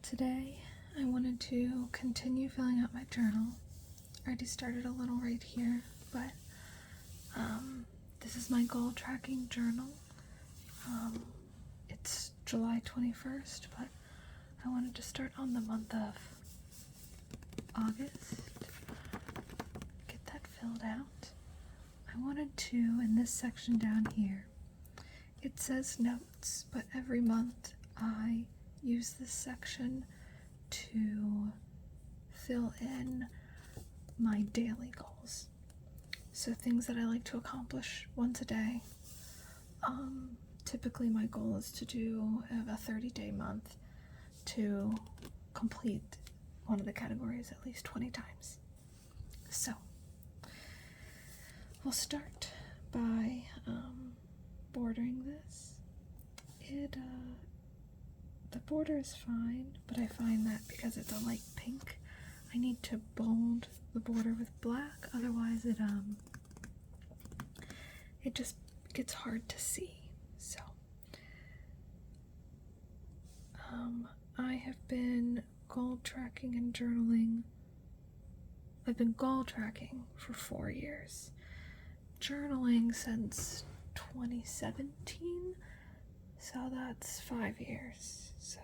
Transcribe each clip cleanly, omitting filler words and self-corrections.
Today, I wanted to continue filling out my journal. I already started a little right here, but this is my goal tracking journal. It's July 21st, but I wanted to start on the month of August. Get that filled out. I wanted to, in this section down here, it says notes, but every month I use this section to fill in my daily goals. So things that I like to accomplish once a day. Typically my goal is to do a 30-day month to complete one of the categories at least 20 times. So we'll start by bordering this. The border is fine, but I find that because it's a light pink, I need to bold the border with black, otherwise it just gets hard to see. So I have been goal tracking and journaling. I've been goal tracking for 4 years, journaling since 2017, so that's 5 years. So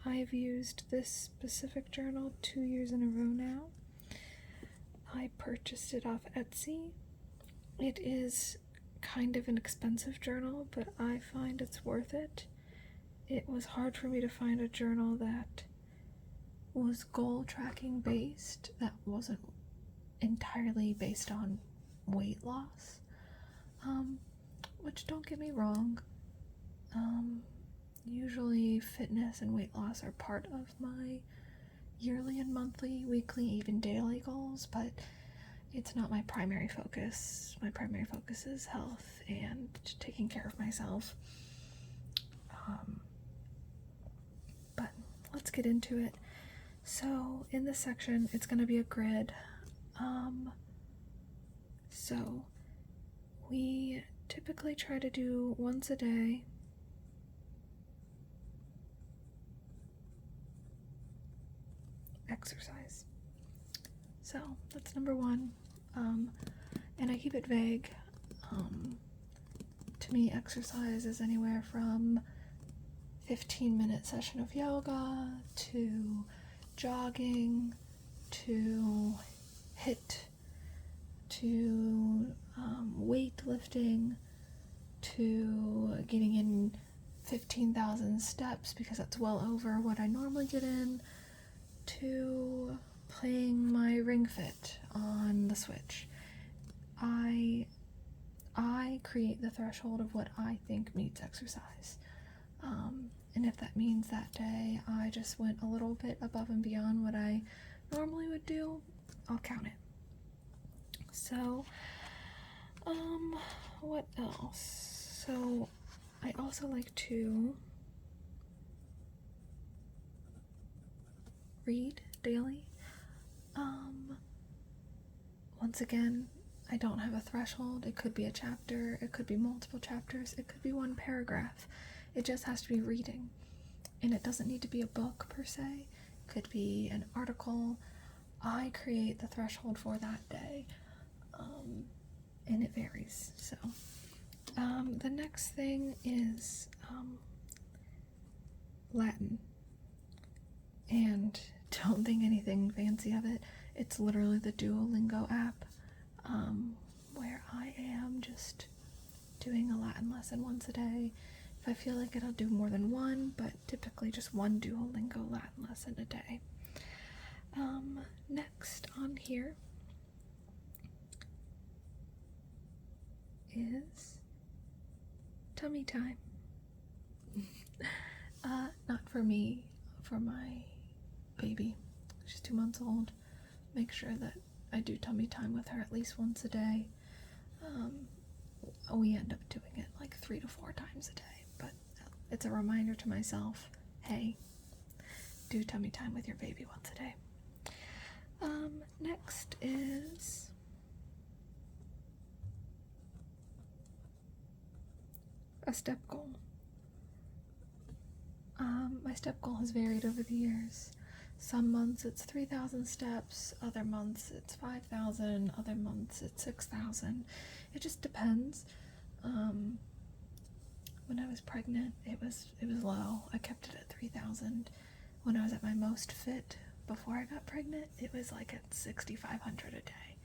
I've used this specific journal 2 years in a row now. I purchased it off Etsy. It is kind of an expensive journal, but I find it's worth it. It was hard for me to find a journal that was goal tracking based, that wasn't entirely based on weight loss. Which, don't get me wrong, usually fitness and weight loss are part of my yearly and monthly, weekly, even daily goals, but it's not my primary focus. My primary focus is health and taking care of myself. But let's get into it. So in this section, it's going to be a grid. So we typically try to do once a day exercise. So that's number one. And I keep it vague. To me, exercise is anywhere from 15-minute session of yoga to jogging to HIIT to weightlifting to getting in 15,000 steps, because that's well over what I normally get in, to playing my Ring Fit on the Switch. I create the threshold of what I think meets exercise. And if that means that day I just went a little bit above and beyond what I normally would do, I'll count it. So, what else? So, I also like to read daily. Once again, I don't have a threshold. It could be a chapter, it could be multiple chapters, it could be one paragraph. It just has to be reading. And it doesn't need to be a book per se. It could be an article. I create the threshold for that day. And it varies. So the next thing is Latin. And don't think anything fancy of it. It's literally the Duolingo app, where I am just doing a Latin lesson once a day. If I feel like it, I'll do more than one, but typically just one Duolingo Latin lesson a day. Next on here is tummy time. Not for me, for my baby. She's 2 months old. Make sure that I do tummy time with her at least once a day. We end up doing it like 3 to 4 times a day, but it's a reminder to myself, hey, do tummy time with your baby once a day. Next is a step goal. My step goal has varied over the years. Some months it's 3,000 steps, other months it's 5,000, other months it's 6,000. It just depends. When I was pregnant, it was low. I kept it at 3,000. When I was at my most fit before I got pregnant, it was like at 6,500 a day.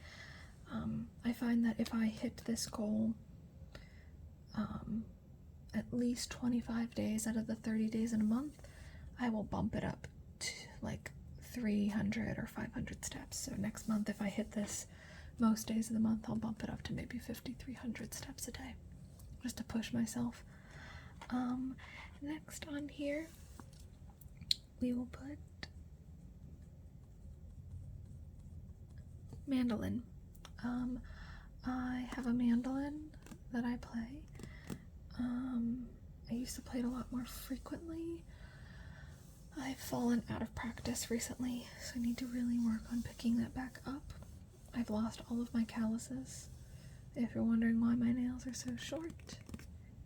I find that if I hit this goal at least 25 days out of the 30 days in a month, I will bump it up to like 300 or 500 steps. So next month, if I hit this most days of the month, I'll bump it up to maybe 5,300 steps a day, just to push myself. Next on here, we will put mandolin. I have a mandolin that I play. I used to play it a lot more frequently. I've fallen out of practice recently, so I need to really work on picking that back up. I've lost all of my calluses. If you're wondering why my nails are so short,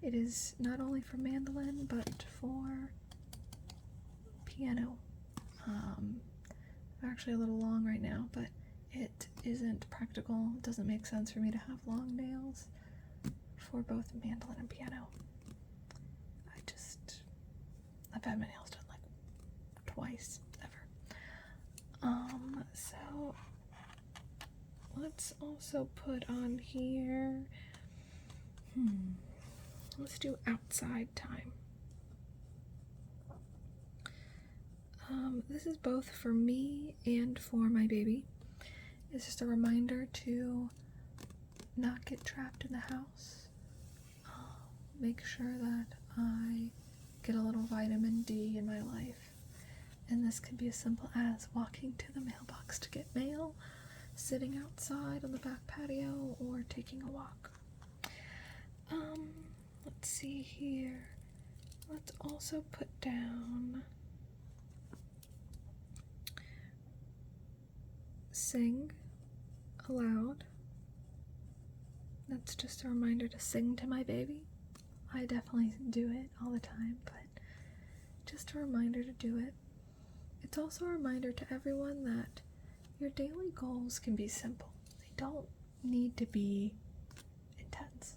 it is not only for mandolin, but for piano. They're actually a little long right now, but it isn't practical. It doesn't make sense for me to have long nails for both mandolin and piano. I've had my nails done like twice ever. So let's also put on here, let's do outside time. This is both for me and for my baby. It's just a reminder to not get trapped in the house. Make sure that I get a little vitamin D in my life. And this could be as simple as walking to the mailbox to get mail, sitting outside on the back patio, or taking a walk. Let's see here. Let's also put down sing aloud. That's just a reminder to sing to my baby. I definitely do it all the time, but just a reminder to do it. It's also a reminder to everyone that your daily goals can be simple. They don't need to be intense.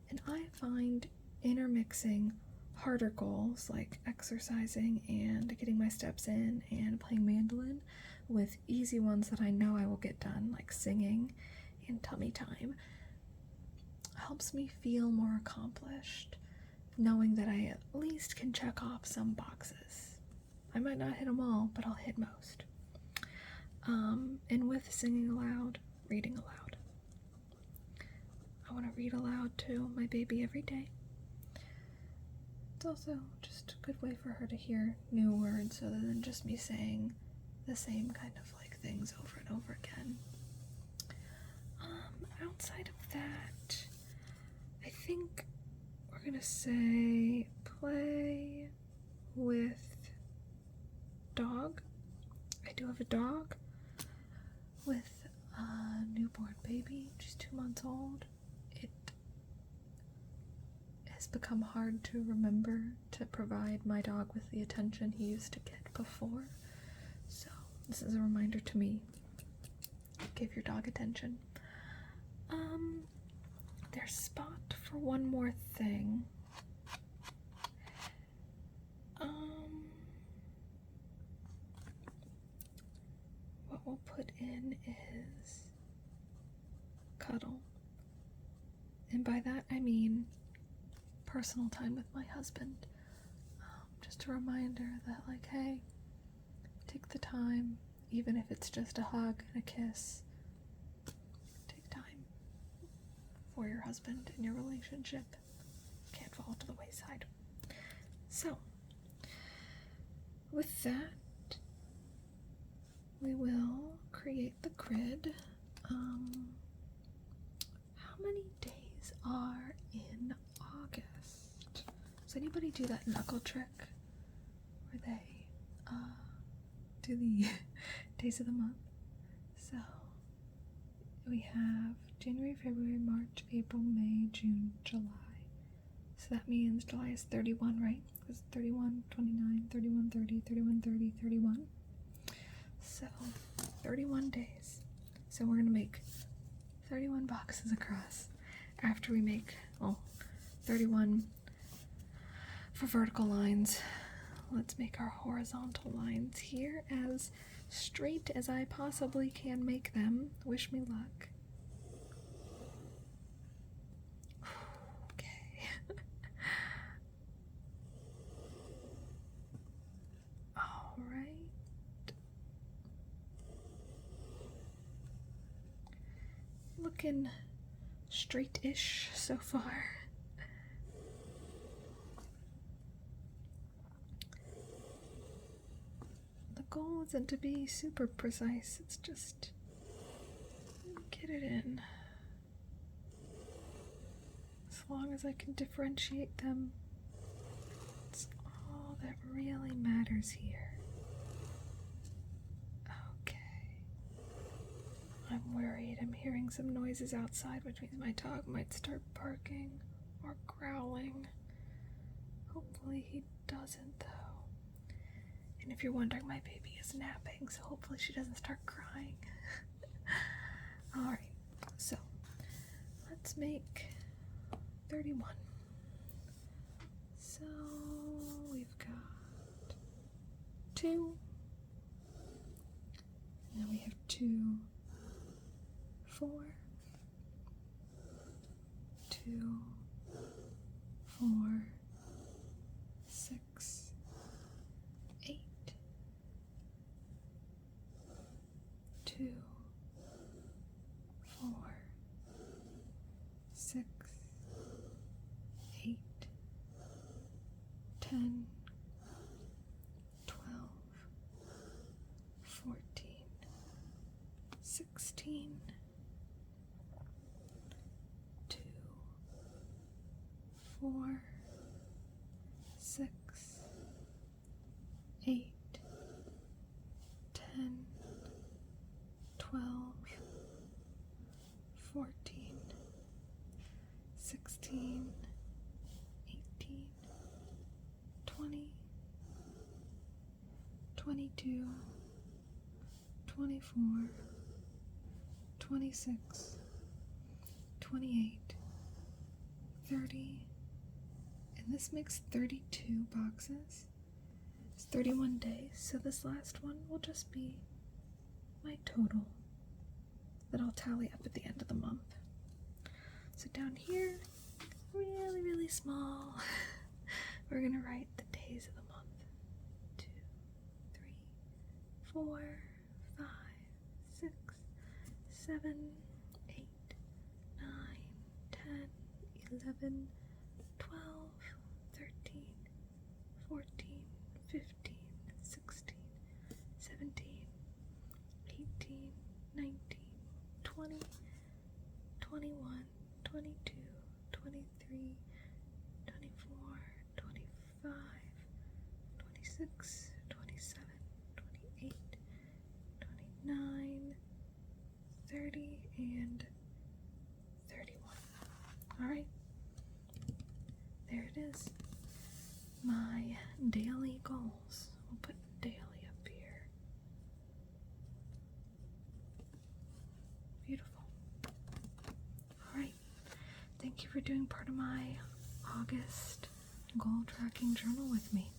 And I find intermixing harder goals like exercising and getting my steps in and playing mandolin with easy ones that I know I will get done, like singing and tummy time, helps me feel more accomplished, knowing that I at least can check off some boxes. I might not hit them all, but I'll hit most. And with singing aloud, reading aloud. I want to read aloud to my baby every day. It's also just a good way for her to hear new words other than just me saying the same kind of like things over and over again. Outside of that, I think we're gonna say play with dog. I do have a dog with a newborn baby. She's 2 months old. It has become hard to remember to provide my dog with the attention he used to get before. So this is a reminder to me. Give your dog attention. There's spot for one more thing. What we'll put in is cuddle. And by that I mean personal time with my husband. Just a reminder that, like, hey, take the time, even if it's just a hug and a kiss. Take time for your husband and your relationship. Can't fall to the wayside. So, with that, we will create the grid. How many days are in August? Does anybody do that knuckle trick where they do the days of the month? So we have January, February, March, April, May, June, July. So that means July is 31, right? Because 31, 29, 31, 30, 31, 30, 31. So 31 days. So we're going to make 31 boxes across after we make, well, 31 for vertical lines. Let's make our horizontal lines here as straight as I possibly can make them. Wish me luck. Okay. All right. Looking straight-ish so far. The goal isn't to be super precise, it's just get it in. As long as I can differentiate them, it's all that really matters here. I'm worried. I'm hearing some noises outside, which means my dog might start barking or growling. Hopefully he doesn't, though. And if you're wondering, my baby is napping, so hopefully she doesn't start crying. Alright, so let's make 31. So we've got 2, and then we have 2, 4, 2, 4, 6, 8, 2, 4, 6, 8, 10, 12, 14, 16, 4, 6, 8, 10, 12, 14, 16, 18, 20, 22, 24, 26, 28, 30, and this makes 32 boxes. It's 31 days, so this last one will just be my total that I'll tally up at the end of the month. So down here, really, really small, we're gonna write the days of the month. 2, 3, 4, 5, 6, 7, 8, 9, 10, 11, 12, 13, 14, 15, 16, 17, 18, 19, 20, 21, 22, 23, 24, 25, 26, 27, 28, 29, 30, and 31. Alright. There it is. My daily goals. We'll put daily up here. Beautiful. Alright. Thank you for doing part of my August goal tracking journal with me.